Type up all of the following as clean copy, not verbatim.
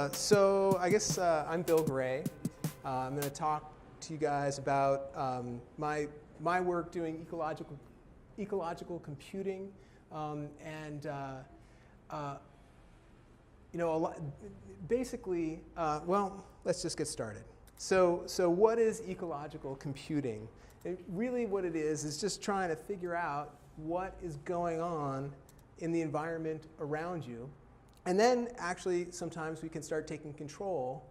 So I guess I'm Bill Gray. I'm going to talk to you guys about my work doing ecological computing, and you know, basically, well, let's just get started. So what is ecological computing? Really what it is just trying to figure out what is going on in the environment around you. And then actually sometimes we can start taking control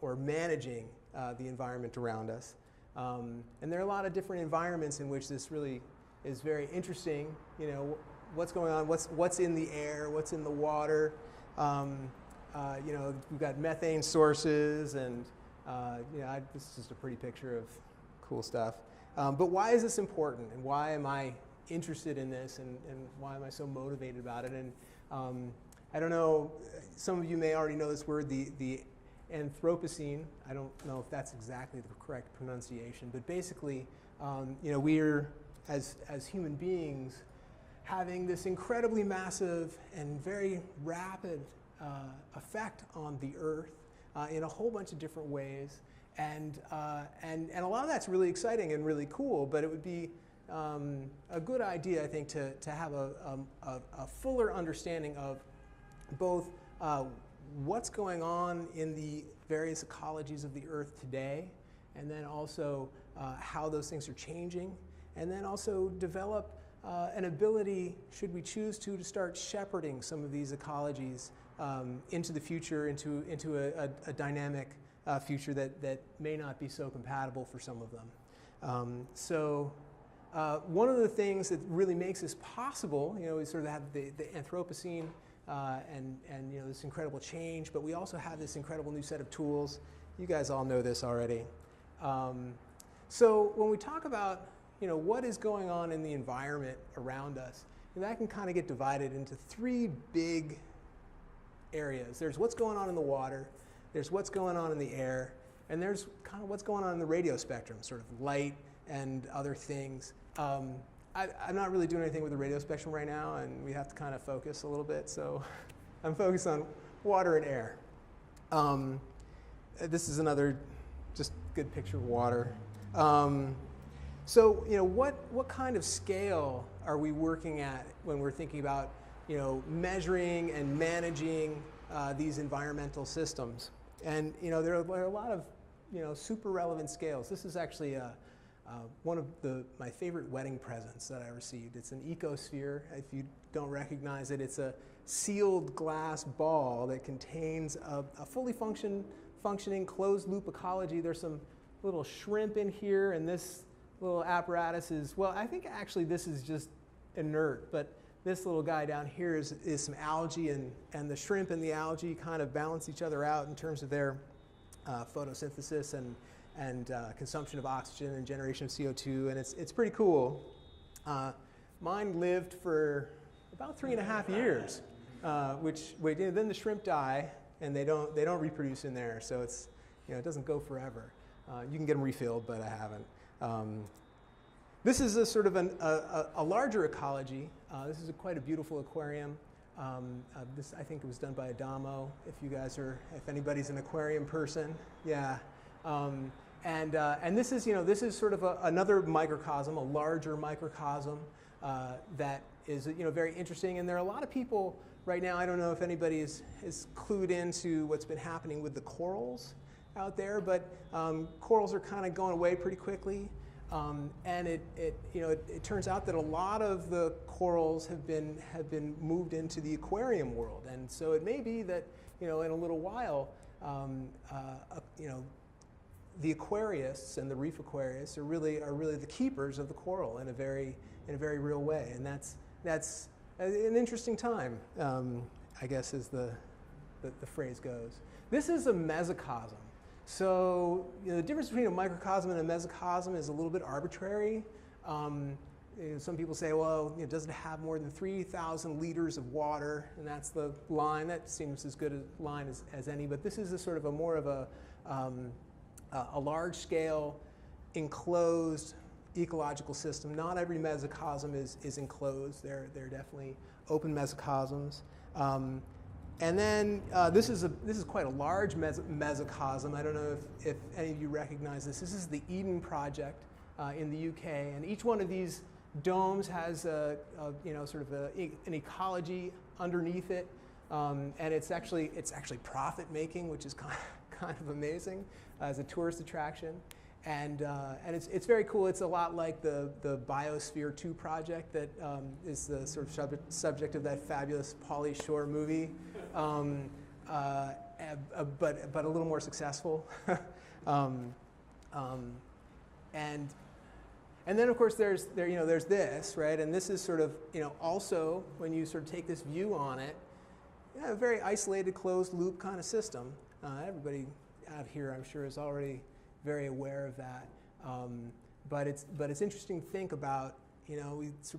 or managing the environment around us. And there are a lot of different environments in which this really is very interesting. You know, what's going on, what's in the air, what's in the water. You know, we've got methane sources, and you know, this is just a pretty picture of cool stuff. But why is this important, and why am I interested in this, and why am I so motivated about it? And I don't know, some of you may already know this word, the Anthropocene. I don't know if that's exactly the correct pronunciation, but basically, you know, we're, as human beings, having this incredibly massive and very rapid effect on the Earth in a whole bunch of different ways. And a lot of that's really exciting and really cool, but it would be a good idea, I think, to have a fuller understanding of both what's going on in the various ecologies of the Earth today, and then also how those things are changing, and then also develop an ability, should we choose to start shepherding some of these ecologies into the future, into a dynamic future that may not be so compatible for some of them. One of the things that really makes this possible, you know, we sort of have the Anthropocene and you know, this incredible change, but we also have this incredible new set of tools. You guys all know this already. So when we talk about, you know, what is going on in the environment around us, and that can kind of get divided into three big areas. There's what's going on in the water, there's what's going on in the air, and there's kind of what's going on in the radio spectrum, sort of light and other things. I'm not really doing anything with the radio spectrum right now, and we have to kind of focus a little bit, so I'm focused on water and air. This is another just good picture of water. So, you know, what kind of scale are we working at when we're thinking about, you know, measuring and managing these environmental systems? And, you know, there are a lot of, you know, super relevant scales. This is actually one of my favorite wedding presents that I received. It's an Ecosphere. If you don't recognize it, it's a sealed glass ball that contains a fully functioning closed-loop ecology. There's some little shrimp in here, and this little apparatus is, well, I think actually this is just inert, but this little guy down here is some algae, and the shrimp and the algae kind of balance each other out in terms of their photosynthesis and consumption of oxygen and generation of CO2, and it's pretty cool. Mine lived for about 3.5 years, then the shrimp die, and they don't reproduce in there, so it's, you know, it doesn't go forever. You can get them refilled, but I haven't. This is a sort of a larger ecology. This is quite a beautiful aquarium. This, I think, it was done by Adamo. If anybody's an aquarium person, yeah. And this is, you know, this is sort of another microcosm, a larger microcosm that is, you know, very interesting. And there are a lot of people right now. I don't know if anybody is clued into what's been happening with the corals out there, but corals are kind of going away pretty quickly. And it turns out that a lot of the corals have been moved into the aquarium world, and so it may be that, you know, in a little while, you know, the aquarists and the reef aquarists are really the keepers of the coral in a very real way, and that's an interesting time, I guess, as the phrase goes. This is a mesocosm. So, you know, the difference between a microcosm and a mesocosm is a little bit arbitrary. You know, some people say, well, you know, does it have more than 3,000 liters of water? And that's the line. That seems as good a line as any. But this is a sort of more of a large-scale, enclosed ecological system. Not every mesocosm is enclosed. They're definitely open mesocosms. And then this is quite a large mesocosm. I don't know if any of you recognize this. This is the Eden Project in the UK, and each one of these domes has sort of an ecology underneath it, and it's actually profit making, which is kind of amazing as a tourist attraction. And it's very cool. It's a lot like the Biosphere 2 project that is the sort of subject of that fabulous Pauly Shore movie, but a little more successful. And then of course there's this, right? And this is sort of also when you sort of take this view on it, a very isolated closed loop kind of system. Everybody out here, I'm sure, is already very aware of that, but it's interesting to think about.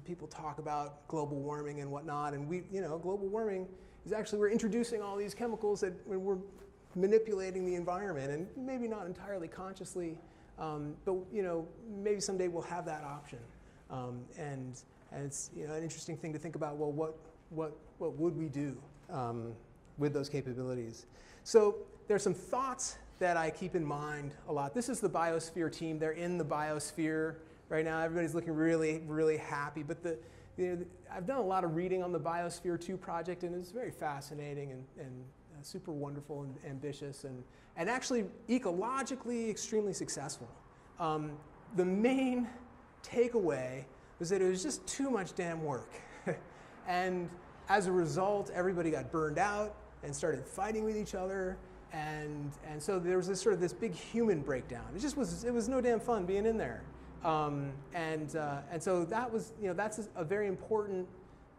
People talk about global warming and whatnot, and global warming is actually, we're introducing all these chemicals that we're manipulating the environment, and maybe not entirely consciously, but maybe someday we'll have that option, and it's an interesting thing to think about. Well, what would we do with those capabilities? So there's some thoughts that I keep in mind a lot. This is the Biosphere team. They're in the Biosphere right now. Everybody's looking really, really happy. But I've done a lot of reading on the Biosphere 2 project, and it's very fascinating and super wonderful and ambitious, and actually ecologically extremely successful. The main takeaway was that it was just too much damn work. And as a result, everybody got burned out and started fighting with each other. And so there was this big human breakdown. It was no damn fun being in there. And so that was, that's a very important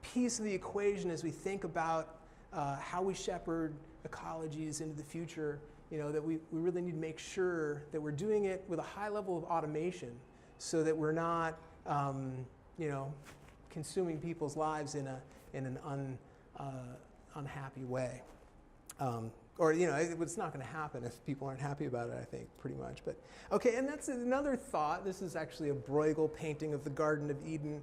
piece of the equation as we think about how we shepherd ecologies into the future. That we really need to make sure that we're doing it with a high level of automation, so that we're not, consuming people's lives in an unhappy way. Or it's not going to happen if people aren't happy about it, I think, pretty much. But okay, and that's another thought. This is actually a Bruegel painting of the Garden of Eden,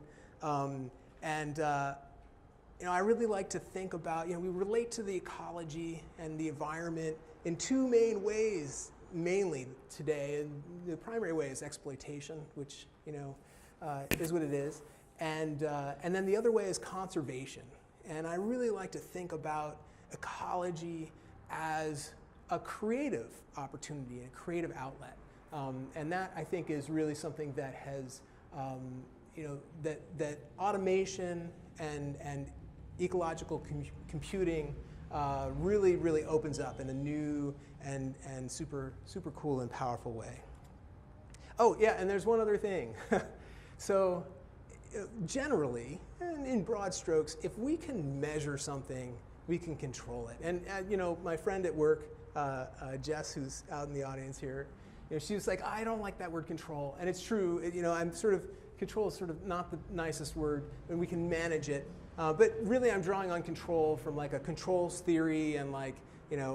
I really like to think about. We relate to the ecology and the environment in two main ways, mainly today. And the primary way is exploitation, which is what it is, and then the other way is conservation. And I really like to think about ecology as a creative opportunity, a creative outlet. And that, I think, is really something that has, that automation and ecological computing really, really opens up in a new and super cool and powerful way. Oh, yeah, and there's one other thing. So generally, and in broad strokes, if we can measure something, we can control it. And my friend at work, Jess, who's out in the audience here, she was like, I don't like that word control. And it's true. I'm control is sort of not the nicest word, and we can manage it. But really, I'm drawing on control from like a controls theory, and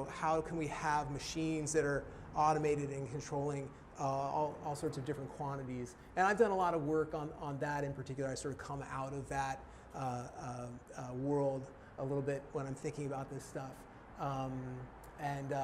how can we have machines that are automated and controlling all sorts of different quantities. And I've done a lot of work on that in particular. I sort of come out of that world a little bit when I'm thinking about this stuff. And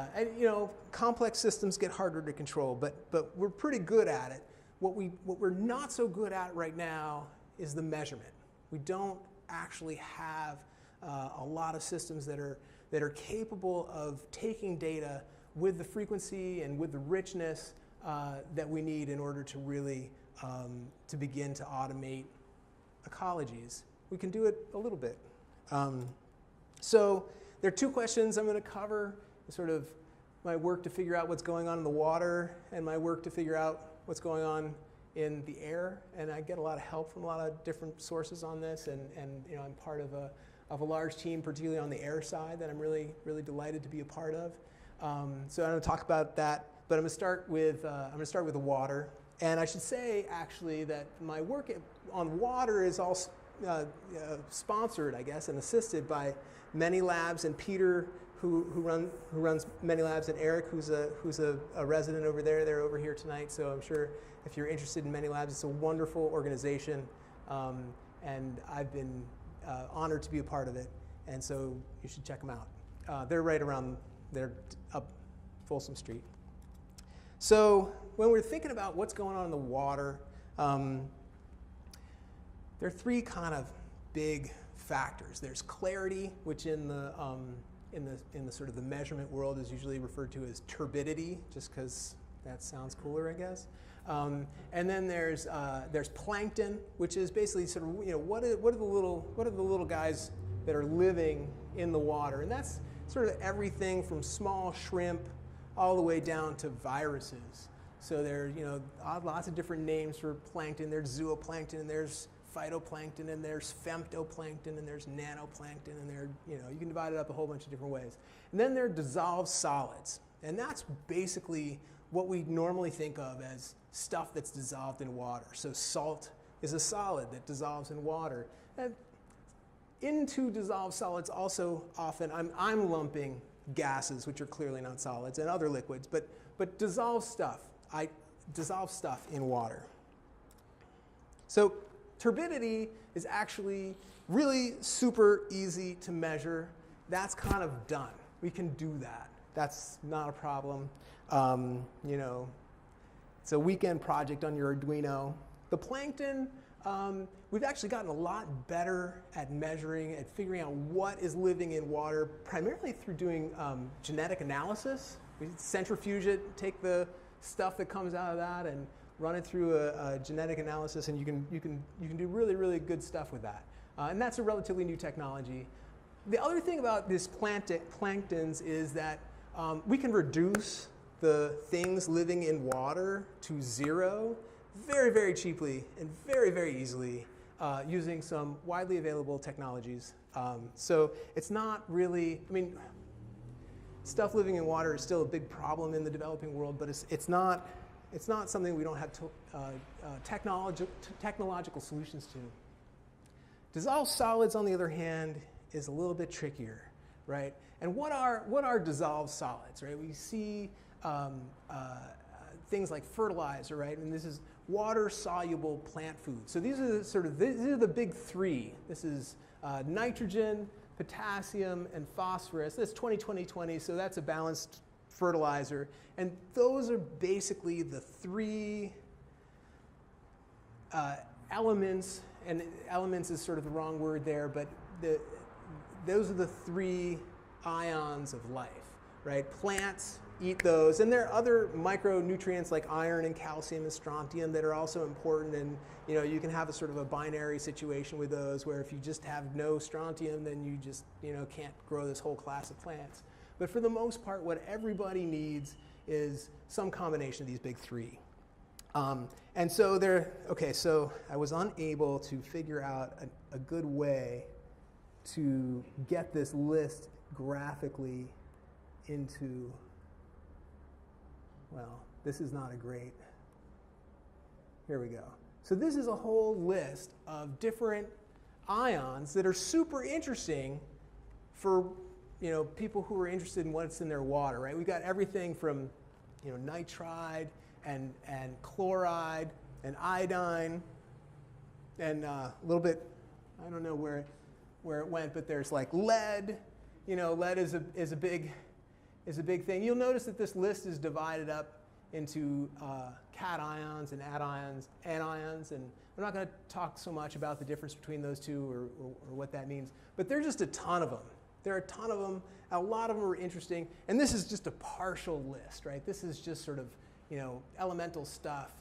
complex systems get harder to control, but we're pretty good at it. What we're not so good at right now is the measurement. We don't actually have a lot of systems that are capable of taking data with the frequency and with the richness that we need in order to really to begin to automate ecologies. We can do it a little bit. So there are two questions I'm going to cover, sort of my work to figure out what's going on in the water and my work to figure out what's going on in the air. And I get a lot of help from a lot of different sources on this, and I'm part of a large team, particularly on the air side, that I'm really, really delighted to be a part of. So I'm going to talk about that, but I'm going to start with the water. And I should say, actually, that my work on water is all sponsored, I guess, and assisted by Many Labs and Peter, who runs Many Labs, and Eric, who's a resident over there. They're over here tonight, so I'm sure if you're interested in Many Labs, it's a wonderful organization, and I've been honored to be a part of it, and so you should check them out. they're right around, they're up Folsom Street. So when we're thinking about what's going on in the water, there are three kind of big factors. There's clarity, which in the sort of the measurement world is usually referred to as turbidity, just because that sounds cooler, I guess. And then there's plankton, which is basically sort of, you know, what are the little guys that are living in the water, and that's sort of everything from small shrimp all the way down to viruses. So there's, you know, lots of different names for plankton. There's zooplankton, and there's phytoplankton, and there's femtoplankton, and there's nanoplankton, and there, you know, you can divide it up a whole bunch of different ways. And then there are dissolved solids, and that's basically what we normally think of as stuff that's dissolved in water. So salt is a solid that dissolves in water. And into dissolved solids also often, I'm lumping gases, which are clearly not solids, and other liquids, but dissolved stuff. I dissolve stuff in water. So turbidity is actually really super easy to measure. That's kind of done. We can do that. That's not a problem. You know, it's a weekend project on your Arduino. The plankton, we've actually gotten a lot better at measuring, at figuring out what is living in water, primarily through doing genetic analysis. We centrifuge it, take the stuff that comes out of that, and run it through a genetic analysis, and you can do really, really good stuff with that. And that's a relatively new technology. The other thing about this planktons is that we can reduce the things living in water to zero very, very cheaply and very, very easily using some widely available technologies. So it's not really, I mean, stuff living in water is still a big problem in the developing world, but it's not something we don't have technological solutions to. Dissolved solids, on the other hand, is a little bit trickier, right? And what are dissolved solids, right? We see things like fertilizer, right? And this is water-soluble plant food. So these are the big three. This is nitrogen, potassium, and phosphorus. That's 20-20-20, so that's a balanced fertilizer. And those are basically the three elements, and elements is sort of the wrong word there, but those are the three ions of life, right? Plants eat those, and there are other micronutrients like iron and calcium and strontium that are also important, and you know, you can have a sort of a binary situation with those where if you just have no strontium, then you just, you know, can't grow this whole class of plants. But for the most part, what everybody needs is some combination of these big three. And so so I was unable to figure out a good way to get this list graphically into, well, this is not a great, here we go. So this is a whole list of different ions that are super interesting for, you know, people who are interested in what's in their water, right? We've got everything from, you know, nitride and chloride and iodine and a little bit, I don't know where it went, but there's like lead. You know, lead is a big thing. You'll notice that this list is divided up into cations and anions, and I'm not going to talk so much about the difference between those two or what that means, but there are just a ton of them. There are a ton of them. A lot of them are interesting, and this is just a partial list, right? This is just sort of, you know, elemental stuff.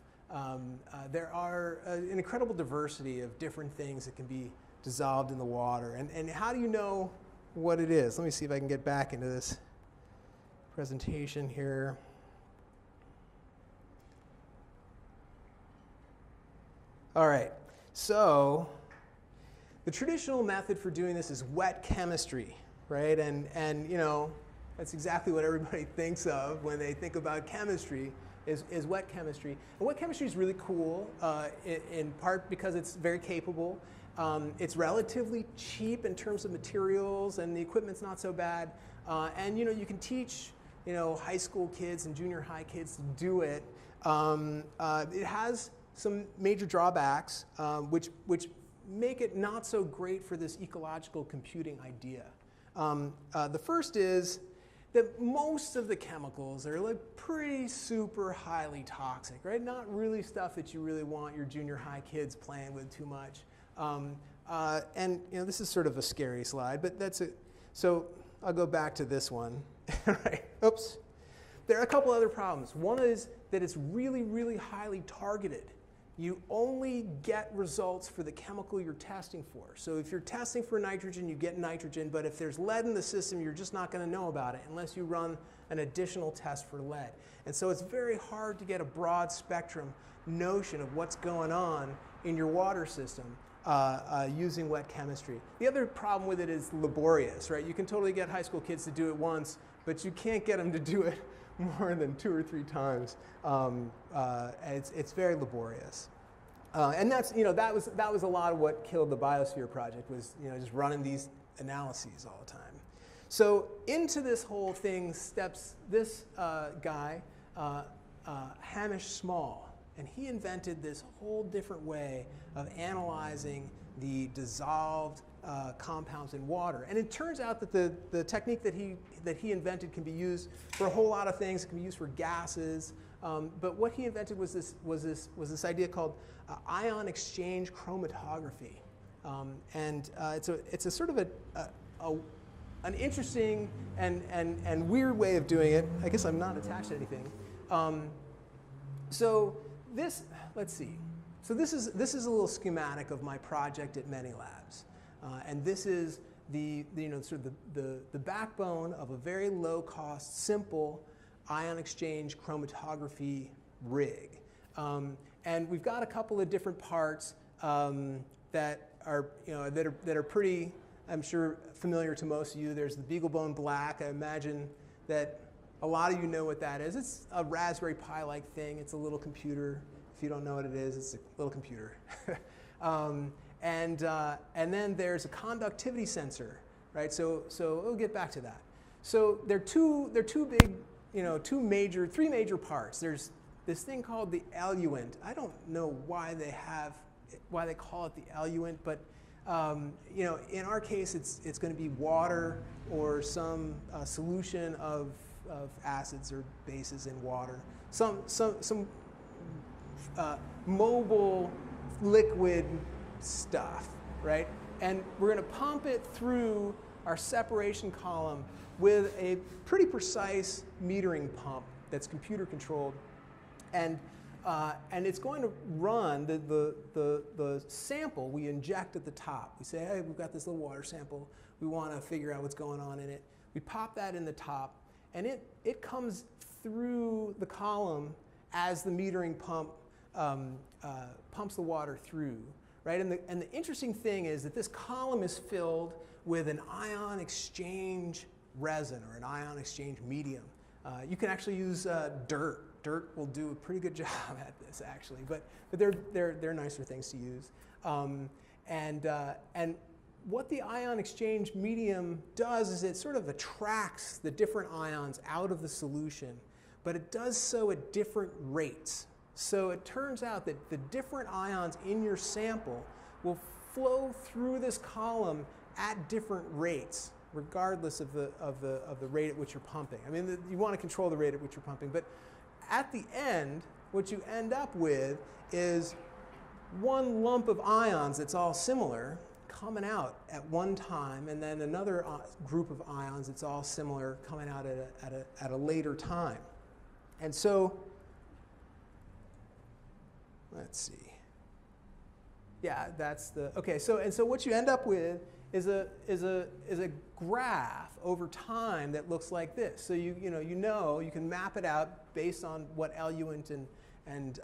There are an incredible diversity of different things that can be dissolved in the water, and how do you know what it is? Let me see if I can get back into this presentation here. All right, so the traditional method for doing this is wet chemistry, right? And you know, that's exactly what everybody thinks of when they think about chemistry, is wet chemistry. And wet chemistry is really cool, in part because it's very capable. It's relatively cheap in terms of materials, and the equipment's not so bad. And you know, you can teach, you know, high school kids and junior high kids to do it. It has some major drawbacks, which make it not so great for this ecological computing idea. The first is that most of the chemicals are like pretty super highly toxic, right? Not really stuff that you really want your junior high kids playing with too much. And this is sort of a scary slide, but that's it. So I'll go back to this one. Right. Oops. There are a couple other problems. One is that it's really, really highly targeted. You only get results for the chemical you're testing for. So if you're testing for nitrogen, you get nitrogen, but if there's lead in the system, you're just not going to know about it unless you run an additional test for lead. And so it's very hard to get a broad spectrum notion of what's going on in your water system using wet chemistry. The other problem with it is laborious, right? You can totally get high school kids to do it once, but you can't get them to do it more than 2 or 3 times. It's very laborious. And that's, that was a lot of what killed the Biosphere project, was just running these analyses all the time. So into this whole thing steps this guy, Hamish Small, and he invented this whole different way of analyzing the dissolved compounds in water. And it turns out that the technique that he invented can be used for a whole lot of things. It can be used for gases. But what he invented was this idea called ion exchange chromatography. And it's a sort of an interesting and weird way of doing it. I guess I'm not attached to anything. So this, let's see. So this is a little schematic of my project at many labs. And this is sort of the backbone of a very low cost, simple ion exchange chromatography rig. And we've got a couple of different parts that are pretty, I'm sure, familiar to most of you. There's the BeagleBone Black. I imagine that a lot of you know what that is. It's a Raspberry Pi-like thing. It's a little computer. If you don't know what it is, it's a little computer. And then there's a conductivity sensor, right? So we'll get back to that. So they're two big, three major parts. There's this thing called the eluent. I don't know why they call it the eluent, but in our case, it's going to be water or some solution of acids or bases in water. Some mobile liquid stuff, right? And we're going to pump it through our separation column with a pretty precise metering pump that's computer controlled, and it's going to run the sample we inject at the top. We say, hey, we've got this little water sample. We want to figure out what's going on in it. We pop that in the top, and it comes through the column as the metering pump pumps the water through, right? And the interesting thing is that this column is filled with an ion exchange resin or an ion exchange medium. You can actually use dirt. Dirt will do a pretty good job at this, actually, but they're nicer things to use. And what the ion exchange medium does is it sort of attracts the different ions out of the solution, but it does so at different rates. So it turns out that the different ions in your sample will flow through this column at different rates, regardless of the rate at which you're pumping. I mean, you want to control the rate at which you're pumping, but at the end, what you end up with is one lump of ions that's all similar coming out at one time, and then another group of ions that's all similar coming out at a later time. And so, let's see. Yeah, that's the, okay, so what you end up with is a graph over time that looks like this. So you can map it out based on what eluent and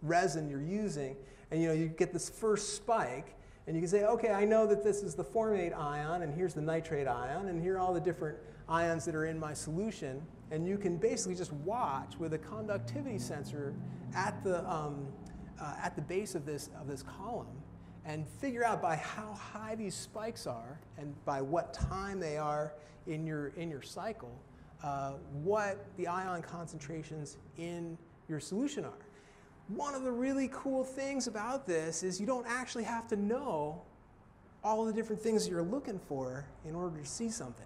resin you're using, and you get this first spike, and you can say, okay, I know that this is the formate ion, and here's the nitrate ion, and here are all the different ions that are in my solution, and you can basically just watch with a conductivity sensor at the base of this column, and figure out by how high these spikes are and by what time they are in your cycle, what the ion concentrations in your solution are. One of the really cool things about this is you don't actually have to know all the different things you're looking for in order to see something.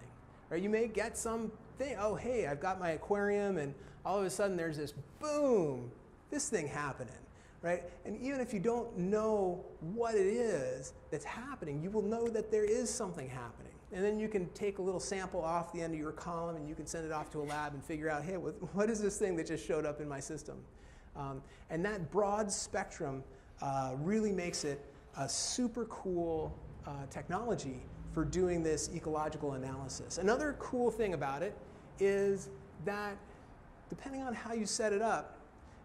Right? You may get something, oh, hey, I've got my aquarium, and all of a sudden there's this boom, this thing happening. Right? And even if you don't know what it is that's happening, you will know that there is something happening. And then you can take a little sample off the end of your column and you can send it off to a lab and figure out, hey, what is this thing that just showed up in my system? And that broad spectrum really makes it a super cool technology for doing this ecological analysis. Another cool thing about it is that depending on how you set it up,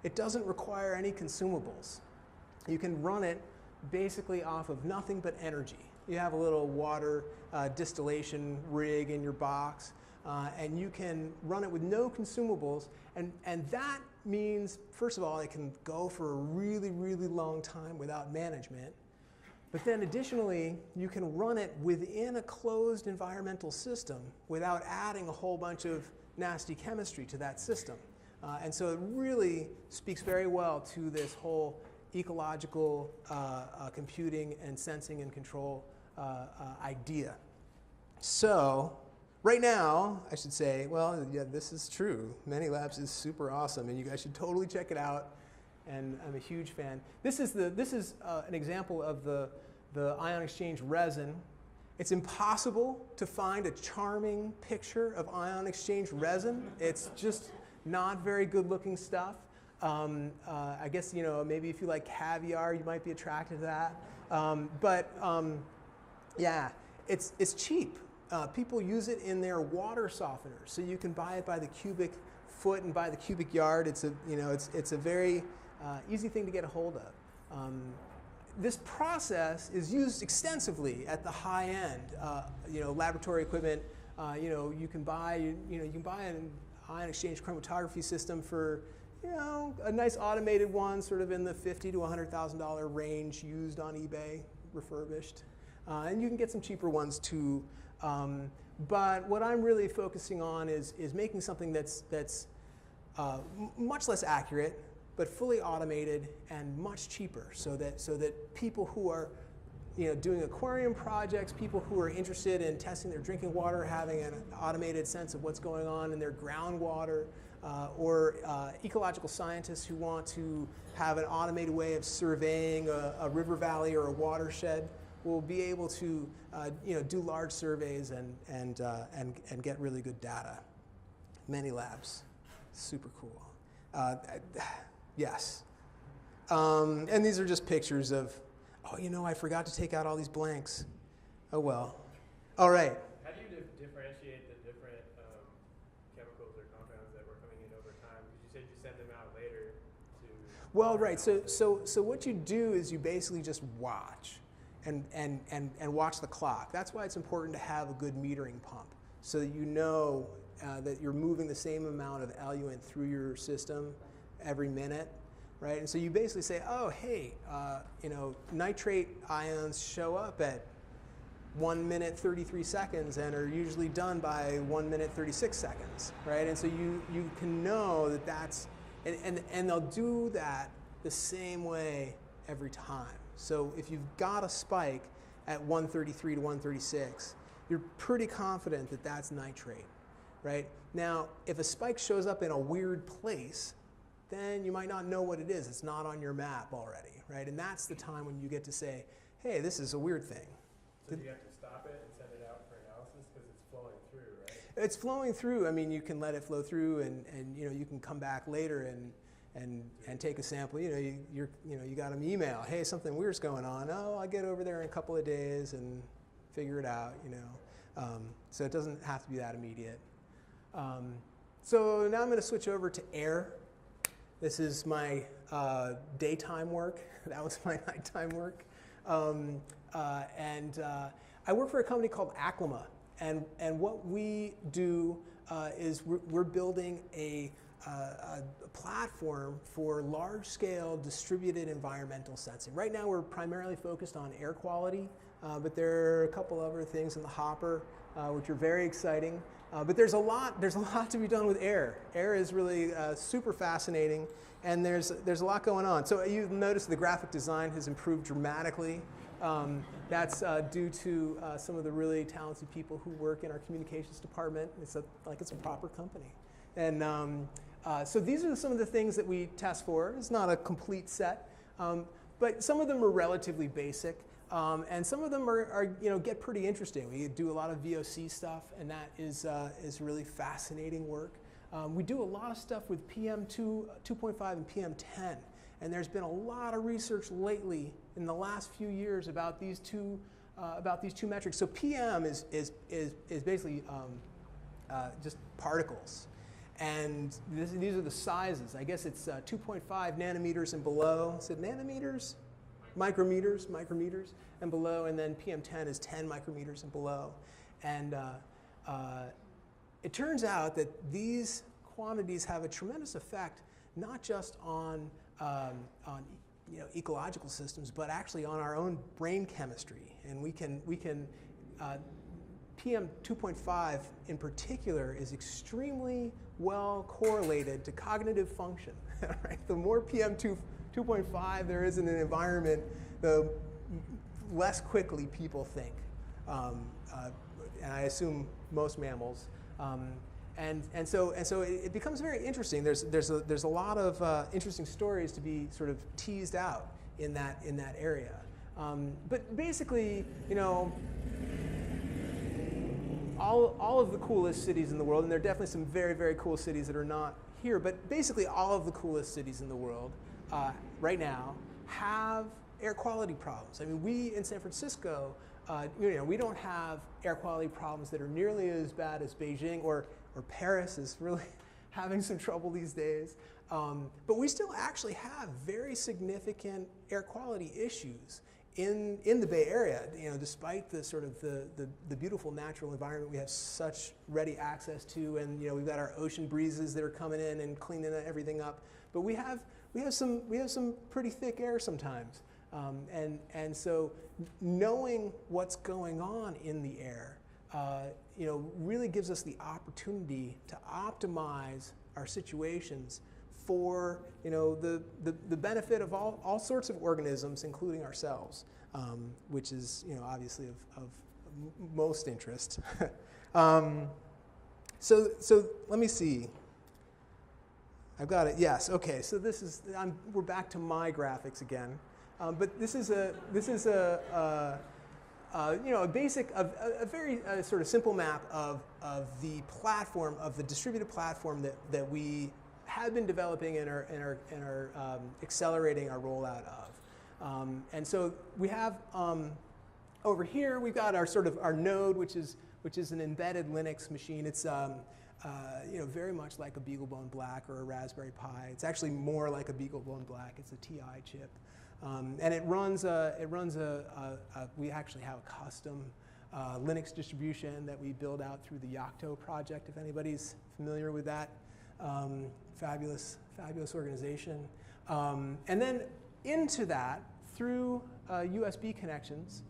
it doesn't require any consumables. You can run it basically off of nothing but energy. You have a little water distillation rig in your box, and you can run it with no consumables, and that means, first of all, it can go for a really, really long time without management. But then additionally, you can run it within a closed environmental system without adding a whole bunch of nasty chemistry to that system. And so it really speaks very well to this whole ecological computing and sensing and control idea. So right now, I should say, well, yeah, this is true. Many Labs is super awesome, and you guys should totally check it out. And I'm a huge fan. This is an example of the ion exchange resin. It's impossible to find a charming picture of ion exchange resin. It's just not very good looking stuff. I guess, maybe if you like caviar, you might be attracted to that. Yeah, it's cheap. People use it in their water softeners, so you can buy it by the cubic foot and by the cubic yard. It's a very easy thing to get a hold of. This process is used extensively at the high end. Laboratory equipment. You can buy an ion exchange chromatography system for a nice automated one, sort of in the $50,000 to $100,000 range, used on eBay, refurbished. And you can get some cheaper ones too. But what I'm really focusing on is making something that's much less accurate, but fully automated and much cheaper, so that people who are doing aquarium projects, people who are interested in testing their drinking water, having an automated sense of what's going on in their groundwater, or ecological scientists who want to have an automated way of surveying a river valley or a watershed, will be able to do large surveys and get really good data. Many Labs, super cool. Yes. And these are just pictures of, I forgot to take out all these blanks. Oh well. All right. How do you differentiate the different chemicals or compounds that were coming in over time? Because you said you send them out later to... Well, right. So what you do is you basically just watch and watch the clock. That's why it's important to have a good metering pump, so that you know that you're moving the same amount of eluent through your system every minute. Right? And so you basically say, oh, hey, nitrate ions show up at 1 minute 33 seconds and are usually done by 1 minute 36 seconds, right? And so you can know that that's, and they'll do that the same way every time. So if you've got a spike at 133 to 136, you're pretty confident that that's nitrate, right? Now, if a spike shows up in a weird place, then you might not know what it is. It's not on your map already, right? And that's the time when you get to say, hey, this is a weird thing. So you have to stop it and send it out for analysis because it's flowing through, right? It's flowing through. I mean, you can let it flow through, and you can come back later and take a sample. You got an email, hey, something weird's going on. Oh, I'll get over there in a couple of days and figure it out. So it doesn't have to be that immediate. So now I'm going to switch over to air. This is my daytime work. That was my nighttime work. I work for a company called Acclima. And what we do is we're building a platform for large-scale distributed environmental sensing. Right now we're primarily focused on air quality, but there are a couple other things in the hopper which are very exciting. But there's a lot to be done with air. Air is really super fascinating, and there's a lot going on. So you've noticed the graphic design has improved dramatically. That's due to some of the really talented people who work in our communications department. It's a proper company. And so these are some of the things that we test for. It's not a complete set, but some of them are relatively basic. And some of them are get pretty interesting. We do a lot of VOC stuff, and that is really fascinating work. We do a lot of stuff with PM2.5 and PM10, and there's been a lot of research lately in the last few years about these two metrics. So PM is basically just particles, and these are the sizes. I guess it's 2.5 nanometers and below. Is it nanometers? Micrometers, and below, and then PM10 is 10 micrometers and below. And it turns out that these quantities have a tremendous effect, not just on ecological systems, but actually on our own brain chemistry. And we can PM 2.5 in particular is extremely well correlated to cognitive function. Right? The more PM 2.5 there is in an environment, the less quickly people think. And I assume most mammals. And so it becomes very interesting. There's a lot of interesting stories to be sort of teased out in that area. But basically, all of the coolest cities in the world, and there are definitely some very, very cool cities that are not here, but basically all of the coolest cities in the world right now have air quality problems. I mean, we in San Francisco, we don't have air quality problems that are nearly as bad as Beijing, or Paris is really having some trouble these days. But we still actually have very significant air quality issues in the Bay Area. Despite the sort of the beautiful natural environment we have such ready access to, and we've got our ocean breezes that are coming in and cleaning everything up. But we have some pretty thick air sometimes. And so knowing what's going on in the air, really gives us the opportunity to optimize our situations for the benefit of all sorts of organisms, including ourselves, which is obviously of most interest. So let me see. I've got it. Yes. Okay. So this is we're back to my graphics again. But this is a very sort of simple map of the platform, of the distributed platform that we have been developing and are accelerating our rollout of. And so we have over here we've got our node, which is an embedded Linux machine. It's very much like a BeagleBone Black or a Raspberry Pi. It's actually more like a BeagleBone Black. It's a TI chip. And it runs we actually have a custom Linux distribution that we build out through the Yocto project, if anybody's familiar with that. Fabulous organization. And then into that, through USB connections,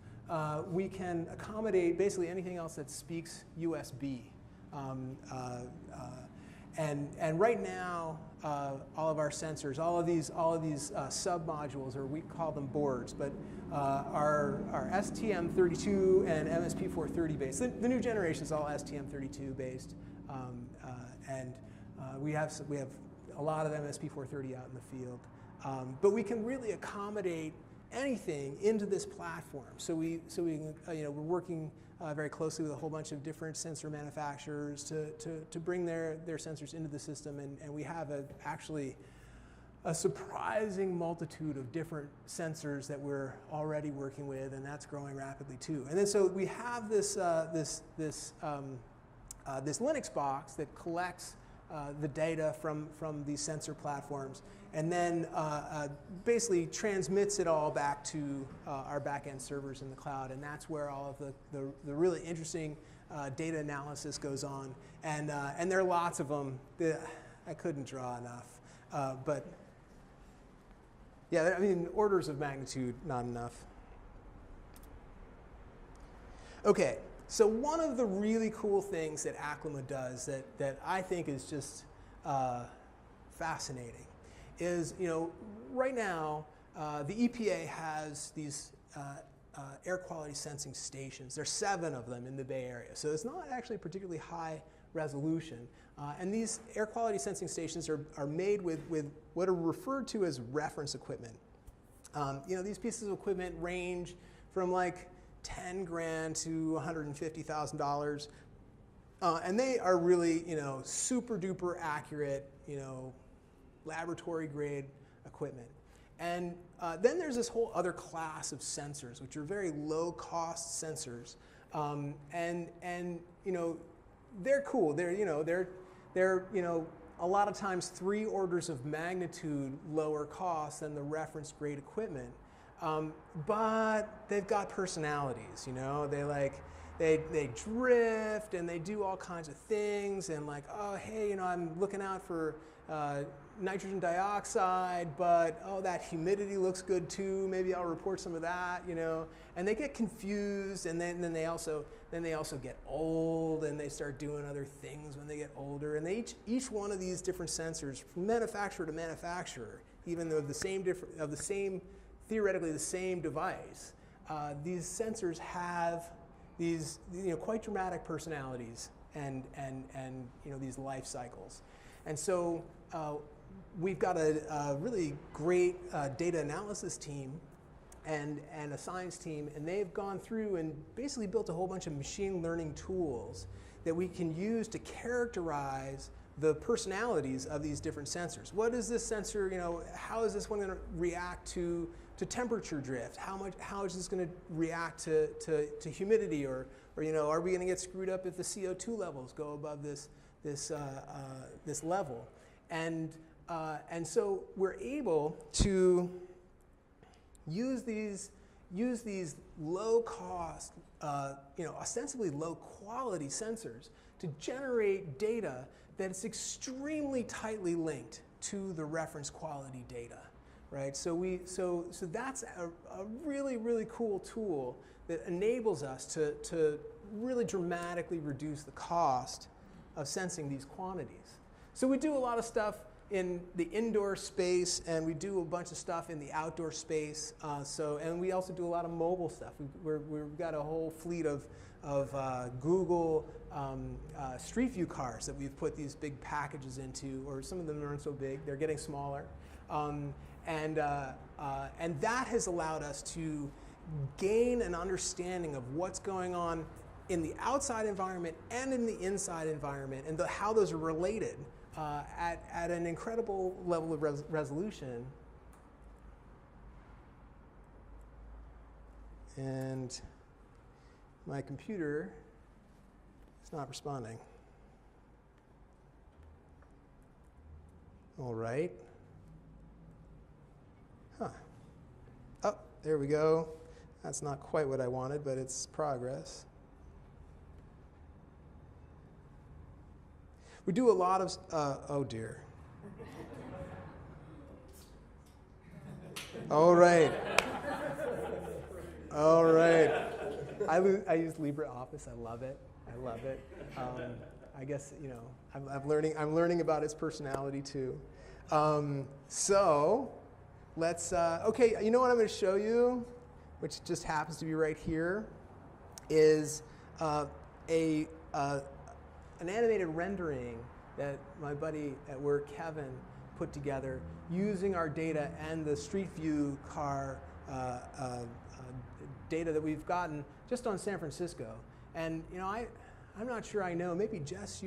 we can accommodate basically anything else that speaks USB. And right now, all of our sensors, all of these sub-modules, or we call them boards, but are STM32 and MSP430 based. The new generation is all STM32 based, and we have a lot of MSP430 out in the field. But we can really accommodate anything into this platform. So we we're working very closely with a whole bunch of different sensor manufacturers to bring their sensors into the system, and we have actually a surprising multitude of different sensors that we're already working with, and that's growing rapidly too. And then so we have this Linux box that collects the data from these sensor platforms, and then basically transmits it all back to our back-end servers in the cloud, and that's where all of the really interesting data analysis goes on. And there are lots of them. I couldn't draw enough. But yeah, I mean, orders of magnitude, not enough. Okay, so one of the really cool things that Acclima does that I think is just fascinating is, right now, the EPA has these air quality sensing stations. There's 7 of them in the Bay Area, so it's not actually particularly high resolution. And these air quality sensing stations are made with what are referred to as reference equipment. These pieces of equipment range from like 10 grand to $150,000. And they are really, super duper accurate, laboratory grade equipment. And then there's this whole other class of sensors, which are very low cost sensors. And they're cool. They're a lot of times 3 orders of magnitude lower cost than the reference grade equipment. But they've got personalities, they drift and they do all kinds of things, and like, oh, hey, I'm looking out for nitrogen dioxide, but oh, that humidity looks good too. Maybe I'll report some of that, And they get confused, and then they also get old, and they start doing other things when they get older. And each one of these different sensors, from manufacturer to manufacturer, even though theoretically the same device, these sensors have these quite dramatic personalities and these life cycles. And so we've got a really great data analysis team and a science team, and they've gone through and basically built a whole bunch of machine learning tools that we can use to characterize the personalities of these different sensors. What is this sensor, how is this one going to react to temperature drift? How is this going to react to humidity, or are we going to get screwed up if the CO2 levels go above this level? And so we're able to use these low cost, ostensibly low quality sensors to generate data that's extremely tightly linked to the reference quality data, right? So that's a really, really cool tool that enables us to really dramatically reduce the cost of sensing these quantities. So we do a lot of stuff in the indoor space, and we do a bunch of stuff in the outdoor space. And we also do a lot of mobile stuff. We've got a whole fleet of Google Street View cars that we've put these big packages into, or some of them aren't so big, they're getting smaller. And that has allowed us to gain an understanding of what's going on in the outside environment and in the inside environment, and how those are related at an incredible level of resolution. And my computer is not responding. All right. Huh. Oh, there we go. That's not quite what I wanted, but it's progress. We do a lot of, oh dear. All right. All right. I use LibreOffice. I love it. I guess, I'm learning about its personality too. So let's, okay, you know what I'm going to show you, which just happens to be right here, is an animated rendering that my buddy at work, Kevin, put together using our data and the Street View car data that we've gotten just on San Francisco. And I'm not sure I know, maybe Jess,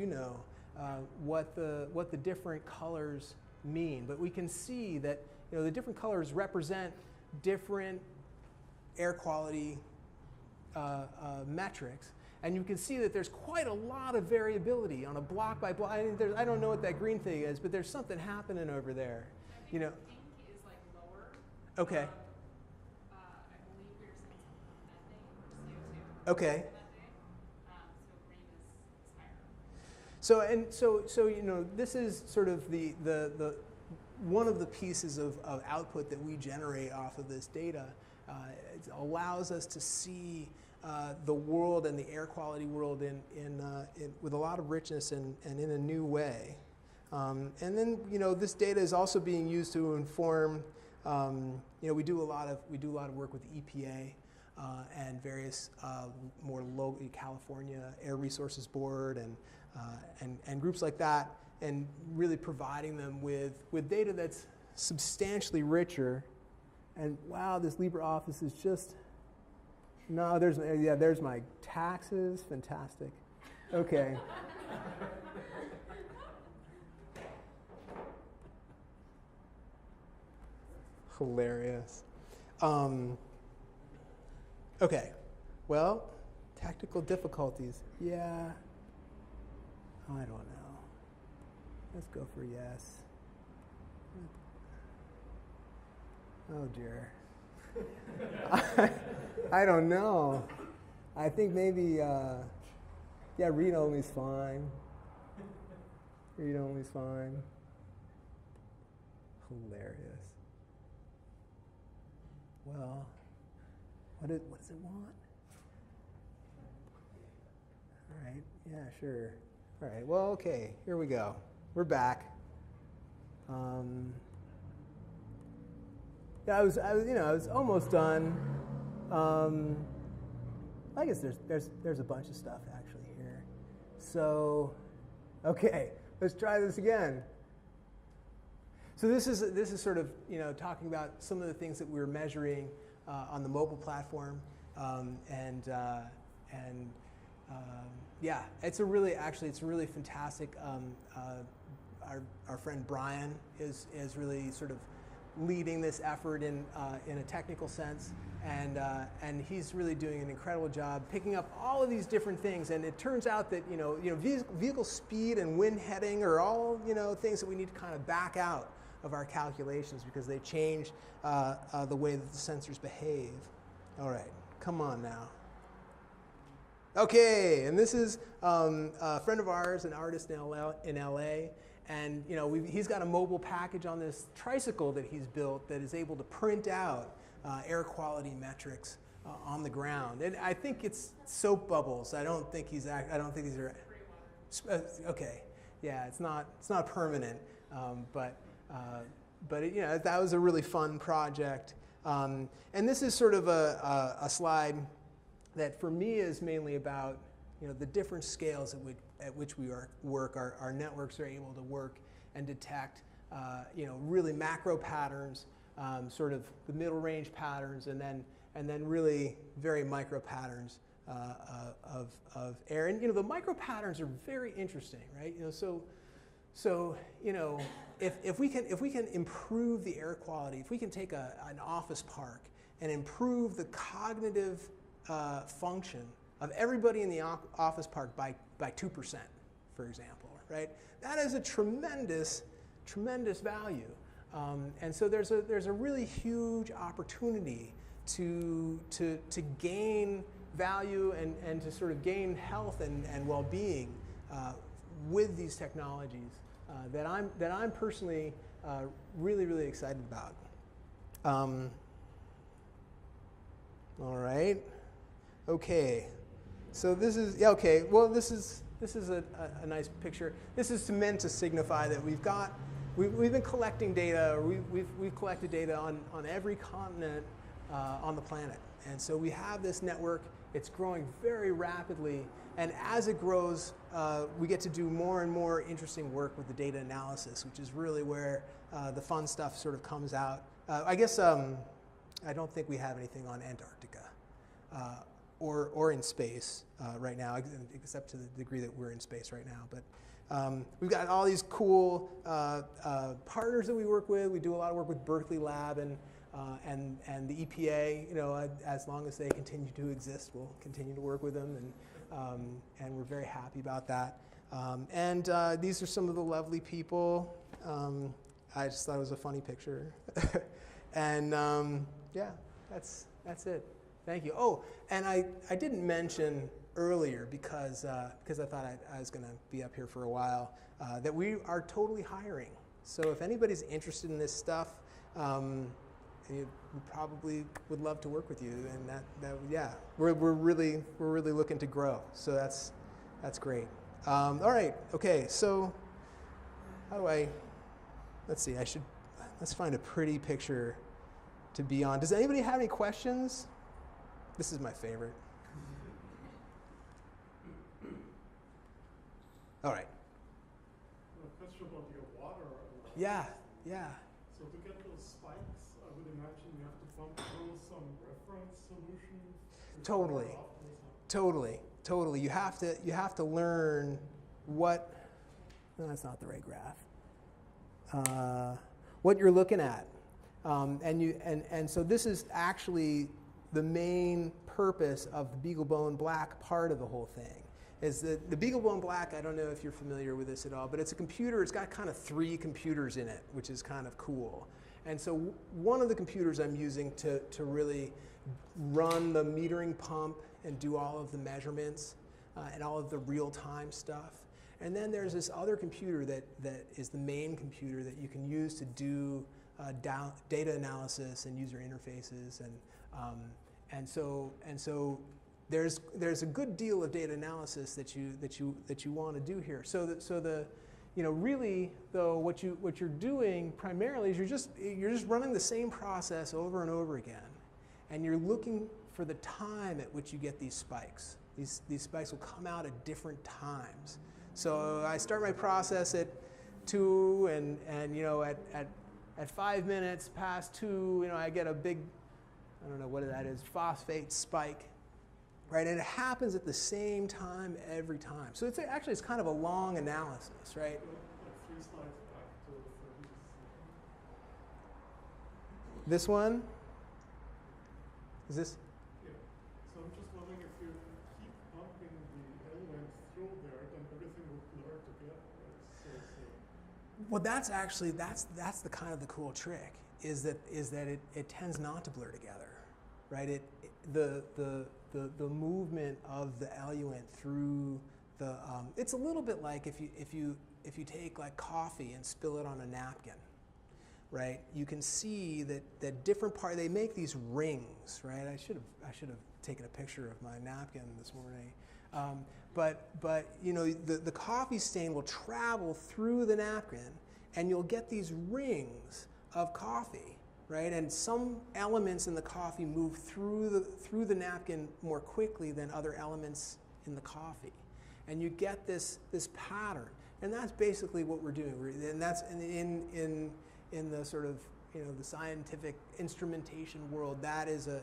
what the different colors mean, but we can see that the different colors represent different air quality metrics. And you can see that there's quite a lot of variability on a block by block. I don't know what that green thing is, but there's something happening over there. I think pink is like lower. Okay. I believe you're saying something on methane or CO2. Okay. Methane. So green is higher. So you know, this is sort of the one of the pieces of output that we generate off of this data. It allows us to see the world and the air quality world with a lot of richness and in a new way. And then, you know, this data is also being used to inform. You know, we do a lot of work with the EPA and various more local California Air Resources Board and groups like that, and really providing them with data that's substantially richer. And wow, this LibreOffice is just, no, there's my taxes, fantastic. Okay. Hilarious. Okay, well, technical difficulties, yeah, I don't know. Let's go for yes. Oh dear. I don't know. I think maybe, yeah, read only's fine. Read only's fine. Hilarious. Well, what does it want? All right, yeah, sure. All right, well, okay, here we go. We're back. Yeah, I was almost done. I guess there's a bunch of stuff actually here. So, okay, let's try this again. So this is sort of, you know, talking about some of the things that we're measuring on the mobile platform, yeah, it's a really fantastic. Our friend Brian is really sort of leading this effort in a technical sense, and he's really doing an incredible job picking up all of these different things. And it turns out that vehicle speed and wind heading are all things that we need to kind of back out of our calculations because they change the way that the sensors behave. All right, come on now. Okay, and this is a friend of ours, an artist in LA, and he's got a mobile package on this tricycle that he's built that is able to print out air quality metrics on the ground. And I think it's soap bubbles. I don't think these are. Okay, yeah, it's not permanent, but that was a really fun project. And this is sort of a slide that for me is mainly about the different scales at which we work. Our networks are able to work and detect really macro patterns, sort of the middle range patterns, and then really very micro patterns of air. And the micro patterns are very interesting, right? So if we can improve the air quality, if we can take an office park and improve the cognitive function of everybody in the office park by 2%, for example, right? That is a tremendous value, and so there's a really huge opportunity to gain value and to sort of gain health and well-being with these technologies that I'm personally really excited about. All right. Okay. So this is okay. Well, this is a nice picture. This is meant to signify that we've been collecting data. Or we've collected data on every continent on the planet, and so we have this network. It's growing very rapidly, and as it grows, we get to do more and more interesting work with the data analysis, which is really where the fun stuff sort of comes out. I guess I don't think we have anything on Antarctica or in space right now, except to the degree that we're in space right now. But we've got all these cool partners that we work with. We do a lot of work with Berkeley Lab and the EPA. As long as they continue to exist, we'll continue to work with them, and we're very happy about that. These are some of the lovely people. I just thought it was a funny picture, and yeah, that's it. Thank you. Oh, and I didn't mention earlier because I thought I was going to be up here for a while, that we are totally hiring. So if anybody's interested in this stuff, we probably would love to work with you. And yeah, we're really looking to grow. So that's great. All right. Okay. So how do let's see. Let's find a pretty picture to be on. Does anybody have any questions? This is my favorite. All right. A question about your water. Yeah. So to get those spikes, I would imagine you have to pump through some reference solution. Totally. You have to learn what. No, that's not the right graph. What you're looking at, and so this is actually the main purpose of the BeagleBone Black part of the whole thing. Is that the BeagleBone Black, I don't know if you're familiar with this at all, but it's a computer, it's got kind of 3 computers in it, which is kind of cool. And so one of the computers I'm using to really run the metering pump and do all of the measurements and all of the real-time stuff. And then there's this other computer that is the main computer that you can use to do data analysis and user interfaces, and so there's a good deal of data analysis that you want to do here. So the really though what you're doing primarily is you're just running the same process over and over again, and you're looking for the time at which you get these spikes. These spikes will come out at different times. So I start my process at 2, and at 5 minutes past 2, I get a big, I don't know what that is, phosphate spike, right? And it happens at the same time every time. So it's kind of a long analysis, right? Like 3 slides back to the 30s. This one? Is this? Yeah. So I'm just wondering if you keep pumping the element through there, then everything will blur together. Right? Well, that's the kind of the cool trick is that it tends not to blur together, right? The movement of the eluent through the it's a little bit like if you take like coffee and spill it on a napkin, right? You can see that different they make these rings, right? I should have taken a picture of my napkin this morning. But the coffee stain will travel through the napkin, and you'll get these rings of coffee, right? And some elements in the coffee move through the napkin more quickly than other elements in the coffee, and you get this pattern. And that's basically what we're doing. And that's in the sort of the scientific instrumentation world. That is a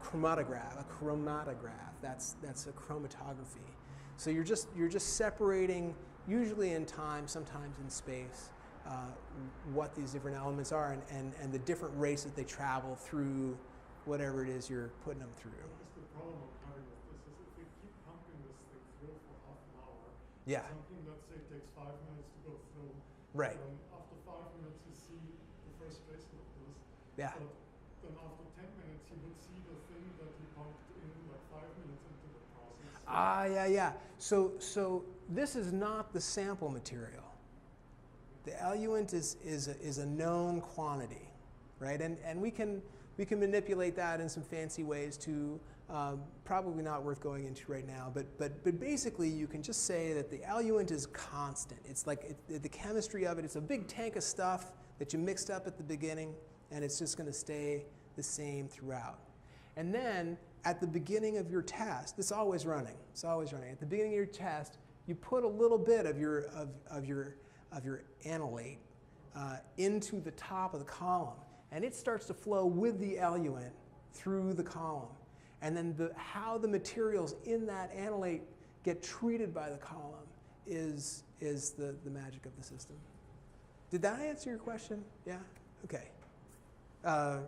chromatograph. A chromatograph. That's a chromatography. So you're just separating, usually in time, sometimes in space, what these different elements are and the different rates that they travel through whatever it is you're putting them through. What's the problem I'm having with this is if we keep pumping this thing through for half an hour, Yeah. something let's say takes 5 minutes to go through. Right. After 5 minutes you see the first trace of this. Yeah. But then after 10 minutes you would see the thing that you pumped in like 5 minutes into the process. Yeah. So this is not the sample material. The eluent is a known quantity, right? And we can manipulate that in some fancy ways too. Probably not worth going into right now. But basically, you can just say that the eluent is constant. It's like the chemistry of it. It's a big tank of stuff that you mixed up at the beginning, and it's just going to stay the same throughout. And then at the beginning of your test, it's always running. It's always running. At the beginning of your test, you put a little bit of your analate into the top of the column, and it starts to flow with the eluent through the column. And then how the materials in that analate get treated by the column is the magic of the system. Did that answer your question? Yeah? Okay.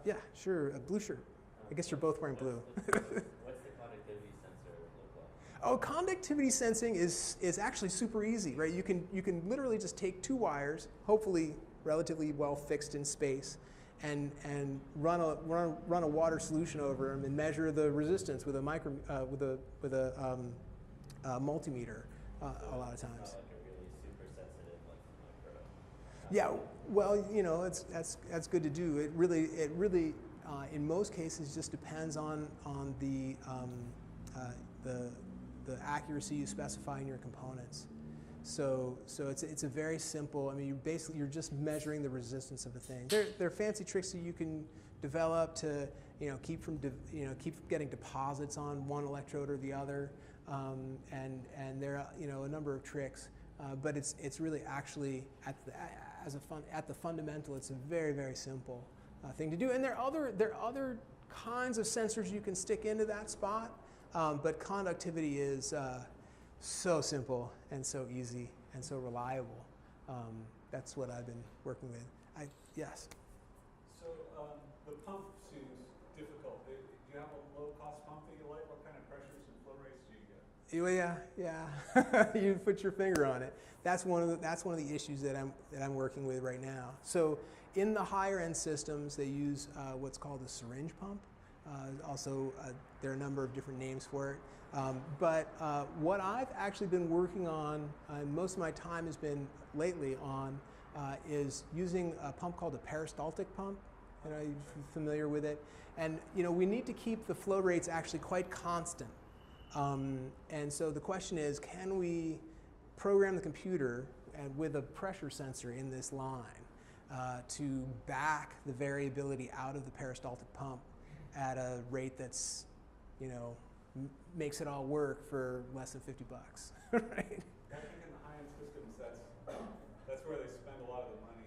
Yeah, sure. A blue shirt. I guess you're both wearing blue. What's the conductivity sensor look like? Oh, conductivity sensing is actually super easy, right? You can literally just take 2 wires, hopefully relatively well fixed in space, and run a water solution over them and measure the resistance with a multimeter a lot of It's times. not like a really super sensitive like micro. Yeah, well, you know, that's good to do. It really in most cases just depends on the accuracy you specify in your components. So it's a very simple. I mean, you're just measuring the resistance of a thing. There are fancy tricks that you can develop to keep from getting deposits on one electrode or the other, and there are a number of tricks. But it's really actually at the fundamental, it's a very, very simple thing to do. And there are other kinds of sensors you can stick into that spot, but conductivity is so simple and so easy and so reliable. That's what I've been working with. Yes. So the pump seems difficult. Do you have a low-cost pump that you like? What kind of pressures and flow rates do you get? Yeah. You put your finger on it. That's one of the issues that I'm working with right now. So in the higher end systems, they use what's called a syringe pump. Also, there are a number of different names for it. But what I've actually been working on, and most of my time has been lately on, is using a pump called a peristaltic pump. Are you familiar with it? And we need to keep the flow rates actually quite constant. And so the question is, can we program the computer with a pressure sensor in this line to back the variability out of the peristaltic pump at a rate that's, makes it all work for less than $50, right? I think in the high-end systems, that's where they spend a lot of the money.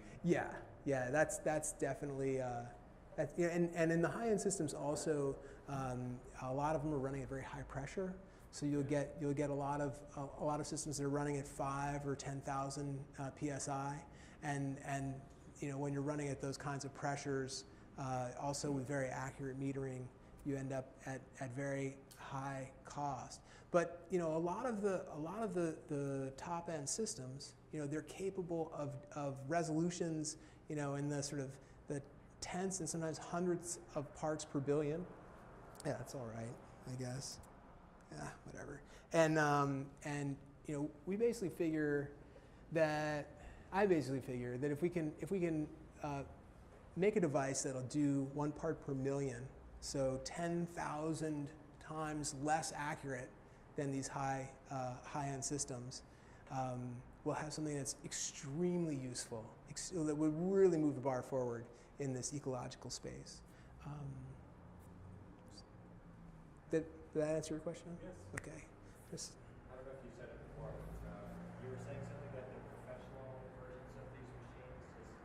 Yeah, that's definitely, and in the high-end systems also, a lot of them are running at very high pressure. So you'll get a lot of systems that are running at 5 or 10,000 psi, and when you're running at those kinds of pressures, also with very accurate metering, you end up at very high cost. But a lot of the top end systems, they're capable of resolutions, in the sort of the tenths and sometimes hundredths of parts per billion. Yeah, that's all right, I guess. Yeah, whatever. And we basically figure that if we can make a device that'll do 1 part per million, so 10,000 times less accurate than these high-end systems, we'll have something that's extremely useful, that would really move the bar forward in this ecological space. Did that answer your question? Yes. Okay. Just, I don't know if you said it before, but you were saying something that the professional versions of these machines is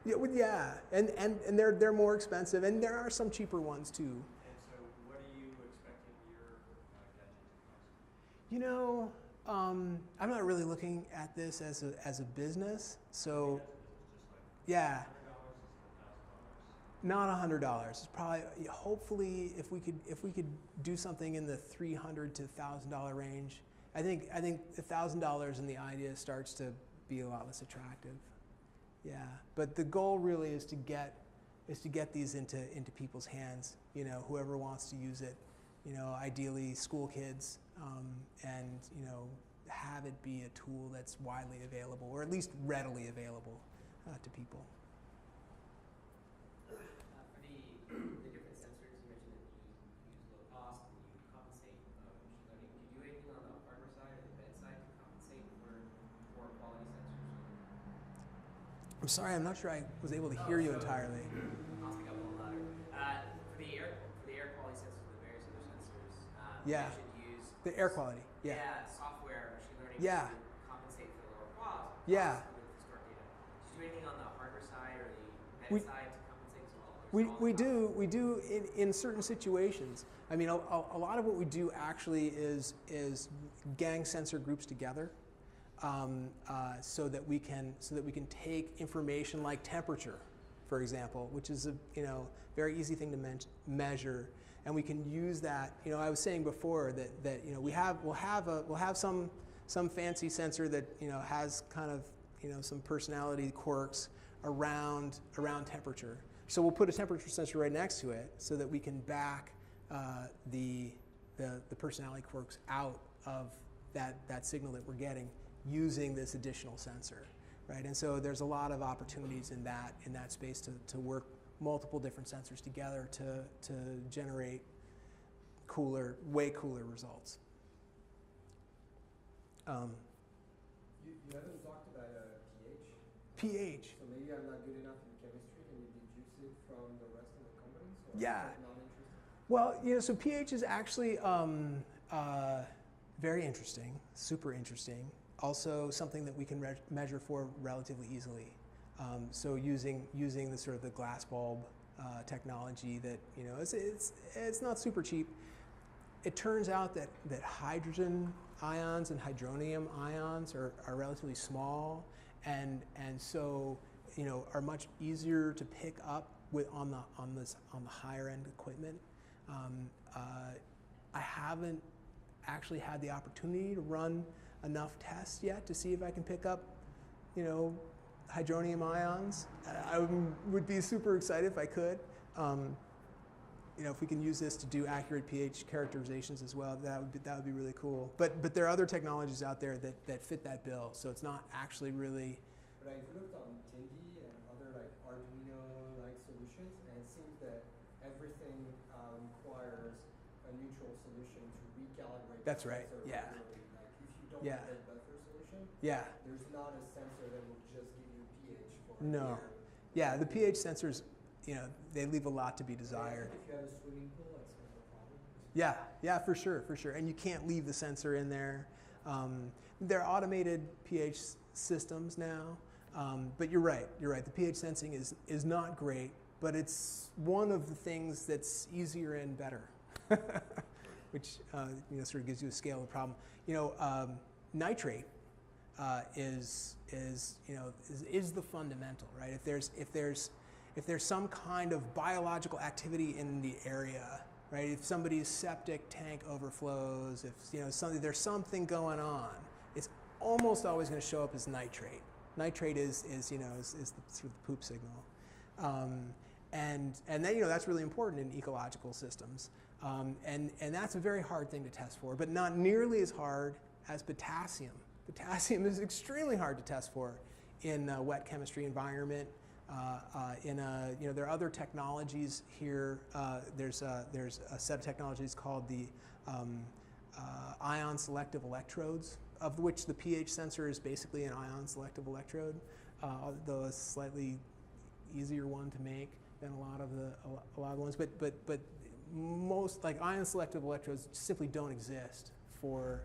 50 to 100,000. yeah, and they're more expensive, and there are some cheaper ones too. And so, what are you expecting your gadget to cost? I'm not really looking at this as a business, so Yeah. yeah. Not $100. It's probably, hopefully, if we could do something in the $300 to $1,000 range. I think $1,000 in the idea starts to be a lot less attractive. Yeah, but the goal really is to get these into people's hands. Whoever wants to use it. Ideally school kids, and have it be a tool that's widely available, or at least readily available to people. For the different sensors, you mentioned that you use low cost and you compensate machine learning. Do you do anything on the hardware side or the bed side to compensate for poor quality sensors? I'm sorry, I'm not sure I was able to hear you entirely. I'll speak up a little louder. For the air quality sensors and the various other sensors, Yeah. you should use The air quality, yeah. software, machine learning Yeah. to compensate for the lower cost Yeah. with historic data. Do you do anything on the hardware side or the We- bed side to compensate as well? Or is it all We do in certain situations. I mean, a lot of what we do actually is gang sensor groups together, so that we can take information like temperature, for example, which is a very easy thing to measure, and we can use that. I was saying before that we'll have some fancy sensor that has kind of some personality quirks. around temperature. So we'll put a temperature sensor right next to it so that we can back the personality quirks out of that signal that we're getting using this additional sensor, right? And so there's a lot of opportunities in that space to work multiple different sensors together to generate way cooler results. You haven't talked about pH. pH. So maybe I'm not good enough in chemistry. Can you deduce it from the rest of the companies? Or Yeah. is that not interesting? Well, so pH is actually very interesting, super interesting. Also something that we can measure for relatively easily. So using the sort of the glass bulb technology that, it's not super cheap. It turns out that hydrogen ions and hydronium ions are relatively small and so are much easier to pick up on the higher end equipment. I haven't actually had the opportunity to run enough tests yet to see if I can pick up hydronium ions. I would be super excited if I could. If we can use this to do accurate pH characterizations as well, that would be really cool. But there are other technologies out there that fit that bill, so it's not actually really. But I've looked on Tindy and other like Arduino-like solutions, and it seems that everything requires a neutral solution to recalibrate. That's the right. sensor Yeah. regularly. Like if you don't Yeah. have a buffer solution, Yeah. there's not a sensor that will just give you pH for a No. year. Yeah, the pH sensors, they leave a lot to be desired. If you have a swimming pool, that's not a problem. Yeah, for sure. And you can't leave the sensor in there. There are automated pH systems now, but you're right. The pH sensing is not great, but it's one of the things that's easier and better, which sort of gives you a scale of the problem. Nitrate is the fundamental, right? If there's some kind of biological activity in the area, right? If somebody's septic tank overflows, if there's something going on, it's almost always going to show up as nitrate. Nitrate is the sort of the poop signal, and then that's really important in ecological systems, and that's a very hard thing to test for, but not nearly as hard as potassium. Potassium is extremely hard to test for in a wet chemistry environment. There are other technologies here. There's a set of technologies called the ion selective electrodes, of which the pH sensor is basically an ion selective electrode, though a slightly easier one to make than a lot of the ones. But most ion selective electrodes simply don't exist for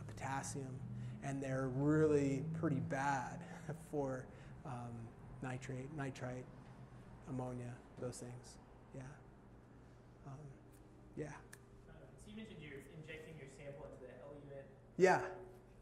potassium, and they're really pretty bad for nitrate, nitrite, ammonia, those things. Yeah. Yeah. So you mentioned you're injecting your sample into the eluent. Yeah.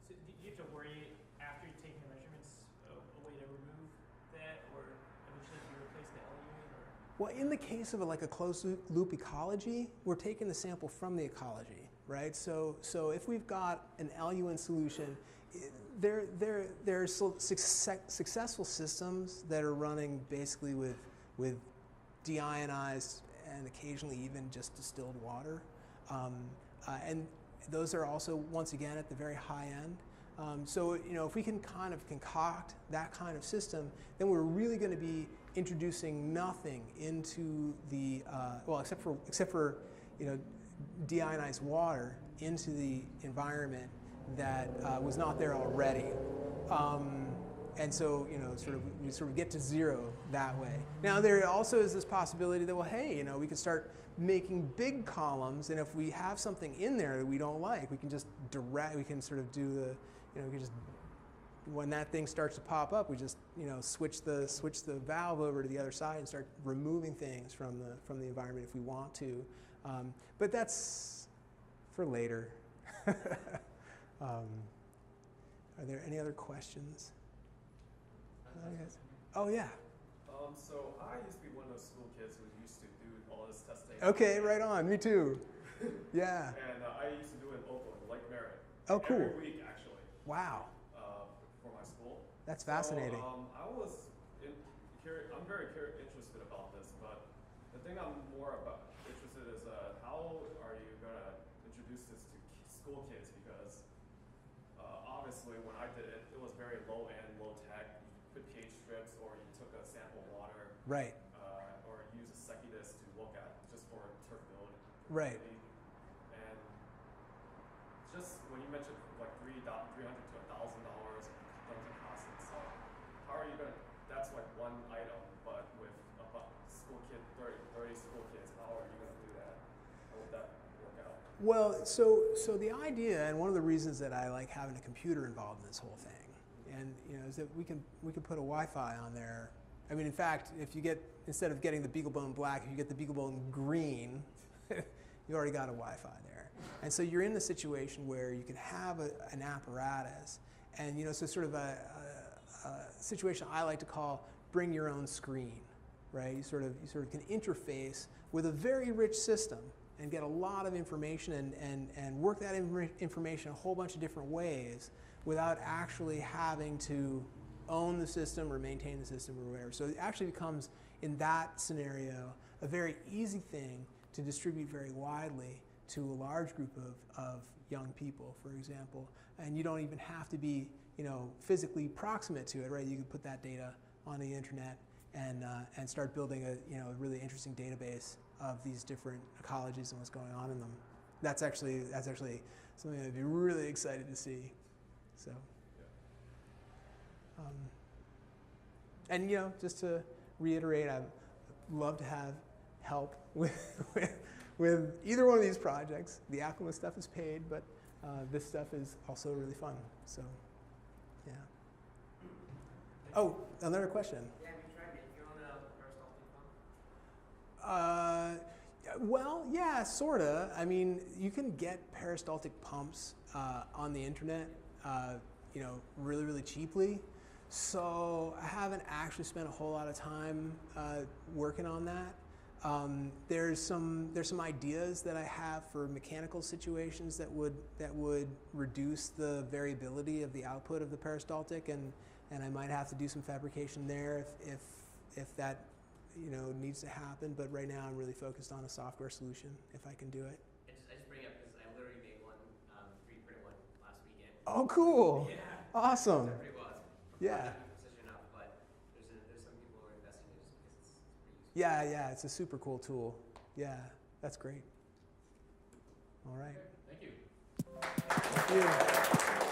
So do you have to worry after you're taking the measurements a way to remove that, or eventually do you replace the eluent? Well, in the case of a closed loop ecology, we're taking the sample from the ecology, right? So if we've got an eluent solution, there are successful systems that are running basically with deionized and occasionally even just distilled water, and those are also once again at the very high end. So if we can kind of concoct that kind of system, then we're really going to be introducing nothing into the except for deionized water into the environment that was not there already, and so we sort of get to zero that way. Now there also is this possibility that we can start making big columns, and if we have something in there that we don't like, we can just we can sort of do we can just, when that thing starts to pop up, we just switch the valve over to the other side and start removing things from the environment if we want to, but that's for later. Are there any other questions? Oh yeah. So I used to be one of those school kids who used to do all this testing. Okay, right on. Me too. Yeah. And I used to do it locally, Lake Merritt. Oh, cool. Every week, actually. Wow. For my school. That's fascinating. I'm very interested about this, but the thing I'm more interested is how are you gonna introduce this to school kids? Because obviously, when I did it, it was very low end, low tech. You put pH strips, or you took a sample of water, Right. Or use a secudus to look at just for turfability. Right. And just when you mentioned like $300 to $1,000 doesn't cost itself, how are you gonna? That's like one item, but with about school kid, 30 school kids, how are you gonna do that? How would that work out? Well, so the idea, and one of the reasons that I like having a computer involved in this whole thing, and is that we can put a Wi-Fi on there. I mean, in fact, if you get, instead of getting the BeagleBone Black, if you get the BeagleBone Green, you already got a Wi-Fi there. And so you're in the situation where you can have an apparatus, and so sort of a situation I like to call bring your own screen, right? You sort of can interface with a very rich system and get a lot of information and work that information a whole bunch of different ways without actually having to own the system or maintain the system or whatever. So it actually becomes, in that scenario, a very easy thing to distribute very widely to a large group of young people, for example. And you don't even have to be physically proximate to it, right? You can put that data on the internet and start building a really interesting database of these different ecologies and what's going on in them. That's actually something I'd be really excited to see. So, and just to reiterate, I'd love to have help with either one of these projects. The Aqua stuff is paid, but this stuff is also really fun. So, yeah. Oh, another question. Yeah, have you tried making your own peristaltic pump? Well, yeah, sorta. I mean, you can get peristaltic pumps on the internet, really, really cheaply. So I haven't actually spent a whole lot of time working on that. There's some ideas that I have for mechanical situations that would reduce the variability of the output of the peristaltic, and I might have to do some fabrication there if that needs to happen. But right now I'm really focused on a software solution if I can do it. I just bring it up because I literally made one 3D-printed one last weekend. Oh, cool! Yeah. Awesome. It's pretty well. Yeah. Not precision enough, but there's some people who are investing in it just because it's pretty useful. Yeah, it's a super cool tool. Yeah, that's great. All right. Thank you. Thank you.